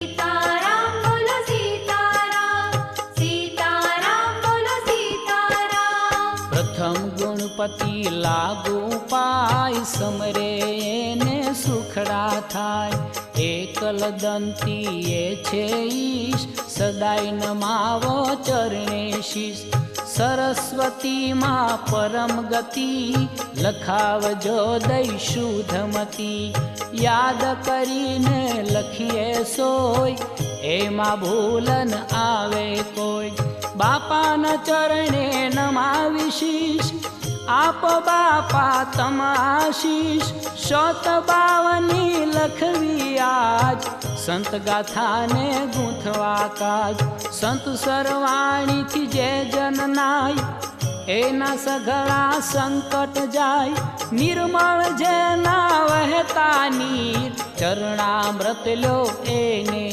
सीताराम बोलो सीताराम, सीताराम बोलो सीताराम। प्रथम गुणपति लागू पाय, समरे ने सुखड़ा थाय। एकल दंती ये छे ईश, सदाय नमावो चरणे शीश। सरस्वती मां परम गति, लखावजो दई शुद्धमती। याद करीने लखीए सोय, एमा भूलन आवे कोई। बापाना चरणे नमावी शीश, आप बापा तम आशीष। 152 लखवी आज, संत गाथा ने गूंथवा काज। संत सरवाणी थी जे जन नाय, एना सघळा संकट जाय। निर्मल जेना वहता नीर, चरणामृत लो एने